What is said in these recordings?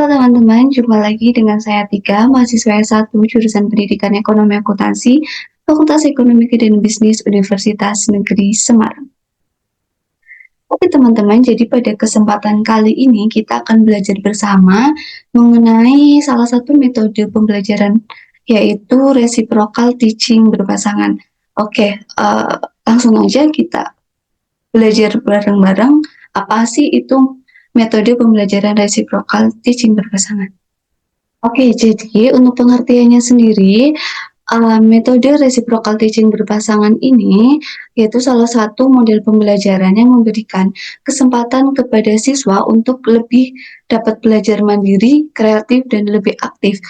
teman-teman, jumpa lagi dengan saya Tika, mahasiswa S1 jurusan Pendidikan Ekonomi Akuntansi, Fakultas Ekonomi dan Bisnis Universitas Negeri Semarang. Oke teman-teman, jadi pada kesempatan kali ini kita akan belajar bersama mengenai salah satu metode pembelajaran, yaitu reciprocal teaching berpasangan. Oke, langsung aja kita belajar bareng-bareng apa sih itu metode pembelajaran reciprocal teaching berpasangan. Oke, jadi untuk pengertiannya sendiri, metode reciprocal teaching berpasangan ini yaitu salah satu model pembelajaran yang memberikan kesempatan kepada siswa untuk lebih dapat belajar mandiri, kreatif, dan lebih aktif,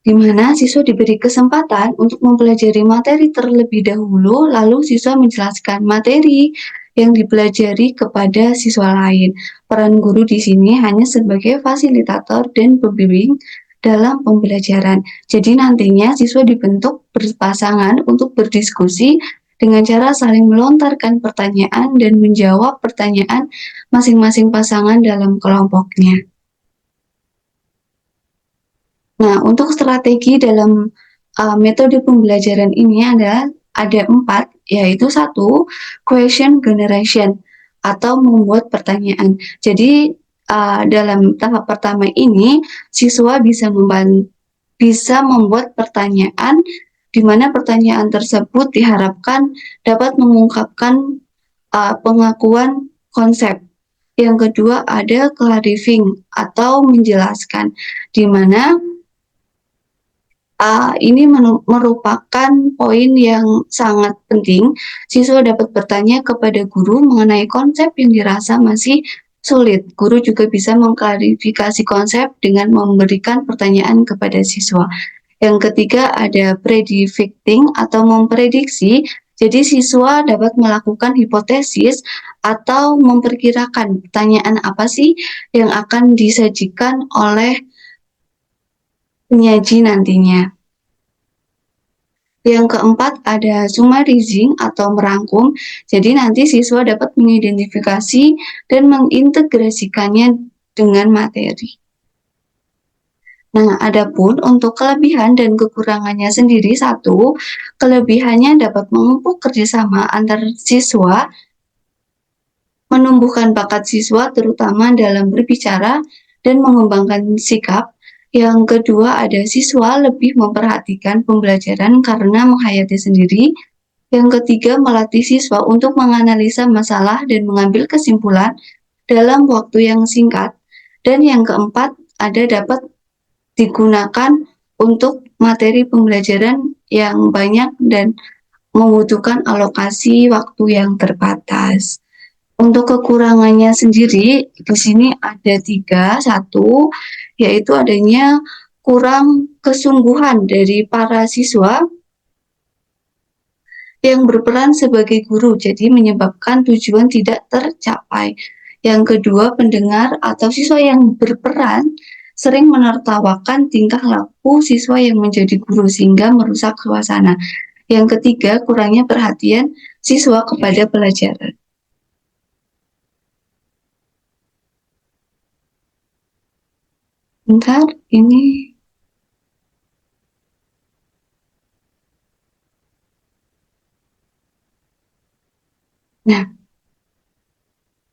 di mana siswa diberi kesempatan untuk mempelajari materi terlebih dahulu, lalu siswa menjelaskan materi yang dipelajari kepada siswa lain. Peran guru di sini hanya sebagai fasilitator dan pembimbing dalam pembelajaran. Jadi nantinya siswa dibentuk berpasangan untuk berdiskusi dengan cara saling melontarkan pertanyaan dan menjawab pertanyaan masing-masing pasangan dalam kelompoknya. Nah, untuk strategi dalam metode pembelajaran ini ada 4, yaitu 1, question generation atau membuat pertanyaan. Jadi dalam tahap pertama ini siswa bisa membuat pertanyaan di mana pertanyaan tersebut diharapkan dapat mengungkapkan pengakuan konsep. Yang kedua ada clarifying atau menjelaskan, di mana ini merupakan poin yang sangat penting. Siswa dapat bertanya kepada guru mengenai konsep yang dirasa masih sulit. Guru juga bisa mengklarifikasi konsep dengan memberikan pertanyaan kepada siswa. Yang ketiga ada predicting atau memprediksi. Jadi siswa dapat melakukan hipotesis atau memperkirakan pertanyaan apa sih yang akan disajikan oleh penyaji nantinya. Yang keempat ada summarizing atau merangkum. Jadi nanti siswa dapat mengidentifikasi dan mengintegrasikannya dengan materi. Nah, adapun untuk kelebihan dan kekurangannya sendiri, 1, kelebihannya dapat memupuk kerjasama antar siswa, menumbuhkan bakat siswa terutama dalam berbicara dan mengembangkan sikap. Yang kedua ada siswa lebih memperhatikan pembelajaran karena menghayati sendiri. Yang ketiga melatih siswa untuk menganalisa masalah dan mengambil kesimpulan dalam waktu yang singkat. Dan yang keempat ada dapat digunakan untuk materi pembelajaran yang banyak dan membutuhkan alokasi waktu yang terbatas. Untuk kekurangannya sendiri, di sini ada 3. 1, yaitu adanya kurang kesungguhan dari para siswa yang berperan sebagai guru, jadi menyebabkan tujuan tidak tercapai. Yang kedua, pendengar atau siswa yang berperan sering menertawakan tingkah laku siswa yang menjadi guru sehingga merusak suasana. Yang ketiga, kurangnya perhatian siswa kepada pelajaran. Bentar, ini. Nah,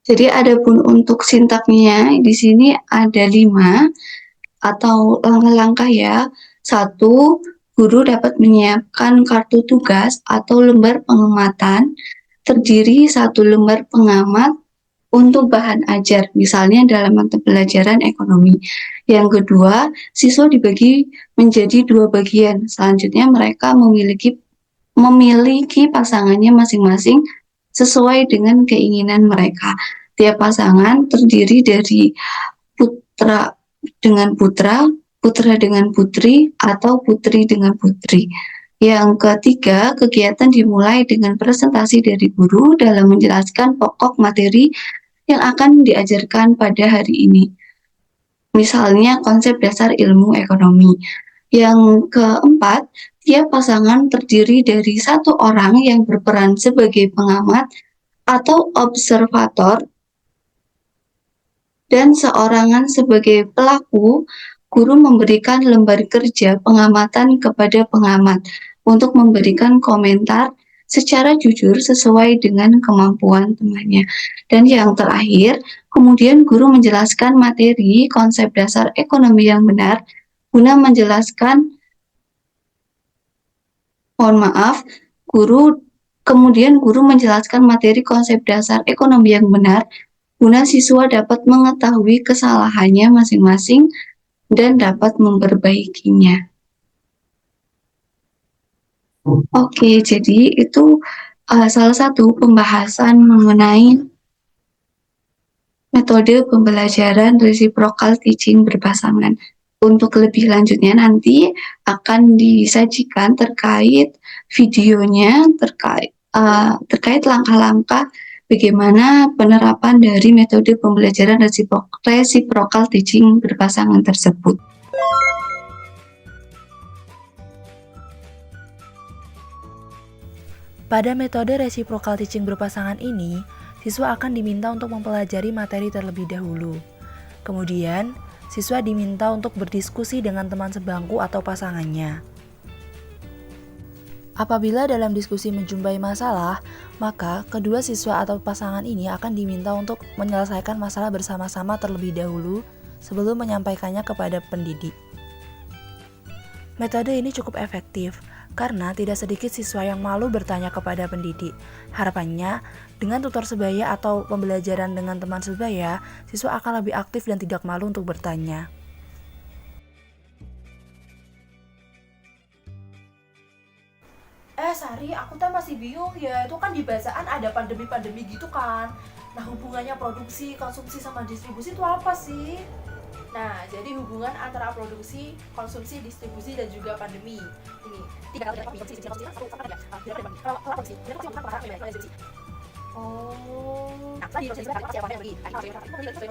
jadi adapun untuk sintaknya di sini ada 5 atau langkah-langkah ya. 1, guru dapat menyiapkan kartu tugas atau lembar pengamatan terdiri 1 lembar pengamat untuk bahan ajar, misalnya dalam mata pelajaran ekonomi. Yang kedua, siswa dibagi menjadi 2 bagian. Selanjutnya mereka memiliki pasangannya masing-masing sesuai dengan keinginan mereka. Tiap pasangan terdiri dari putra dengan putra, putra dengan putri, atau putri dengan putri. Yang ketiga, kegiatan dimulai dengan presentasi dari guru dalam menjelaskan pokok materi yang akan diajarkan pada hari ini. Misalnya konsep dasar ilmu ekonomi. Yang keempat, tiap pasangan terdiri dari 1 orang yang berperan sebagai pengamat atau observator dan seorangan sebagai pelaku, guru memberikan lembar kerja pengamatan kepada pengamat untuk memberikan komentar secara jujur sesuai dengan kemampuan temannya. Dan yang terakhir, kemudian guru menjelaskan materi konsep dasar ekonomi yang benar guna menjelaskan mohon maaf, guru menjelaskan materi konsep dasar ekonomi yang benar guna siswa dapat mengetahui kesalahannya masing-masing dan dapat memperbaikinya. Oke, jadi itu salah satu pembahasan mengenai metode pembelajaran reciprocal teaching berpasangan. Untuk lebih lanjutnya nanti akan disajikan terkait videonya terkait langkah-langkah bagaimana penerapan dari metode pembelajaran reciprocal teaching berpasangan tersebut. Pada metode reciprocal teaching berpasangan ini, siswa akan diminta untuk mempelajari materi terlebih dahulu. Kemudian, siswa diminta untuk berdiskusi dengan teman sebangku atau pasangannya. Apabila dalam diskusi menjumpai masalah, maka kedua siswa atau pasangan ini akan diminta untuk menyelesaikan masalah bersama-sama terlebih dahulu sebelum menyampaikannya kepada pendidik. Metode ini cukup efektif karena tidak sedikit siswa yang malu bertanya kepada pendidik. Harapannya, dengan tutor sebaya atau pembelajaran dengan teman sebaya, siswa akan lebih aktif dan tidak malu untuk bertanya. Sari, aku tuh masih bingung ya, itu kan di bahasaan ada pandemi-pandemi gitu kan. Nah, hubungannya produksi, konsumsi, sama distribusi itu apa sih? Nah, jadi hubungan antara produksi, konsumsi, distribusi, dan juga pandemi. Ini, tiga kali konsumsi, distribusi, satu sama ada. Kalau produksi, distribusi. Oh. Nah, tadi proses apa yang bagi? Oh, gitu.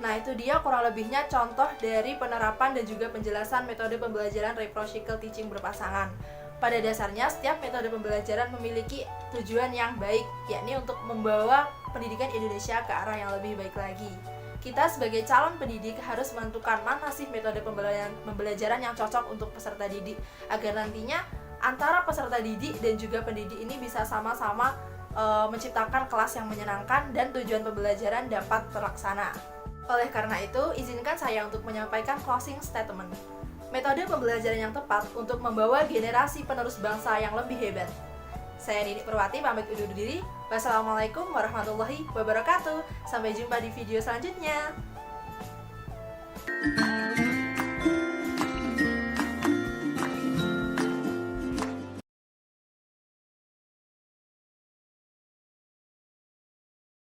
Nah, itu dia kurang lebihnya contoh dari penerapan dan juga penjelasan metode pembelajaran reciprocal teaching berpasangan. Pada dasarnya, setiap metode pembelajaran memiliki tujuan yang baik, yakni untuk membawa pendidikan Indonesia ke arah yang lebih baik lagi. Kita sebagai calon pendidik harus menentukan mana sih metode pembelajaran yang cocok untuk peserta didik, agar nantinya antara peserta didik dan juga pendidik ini bisa sama-sama menciptakan kelas yang menyenangkan dan tujuan pembelajaran dapat terlaksana. Oleh karena itu, izinkan saya untuk menyampaikan closing statement. Metode pembelajaran yang tepat untuk membawa generasi penerus bangsa yang lebih hebat. Saya Nini Purwati pamit undur diri. Wassalamualaikum warahmatullahi wabarakatuh. Sampai jumpa di video selanjutnya.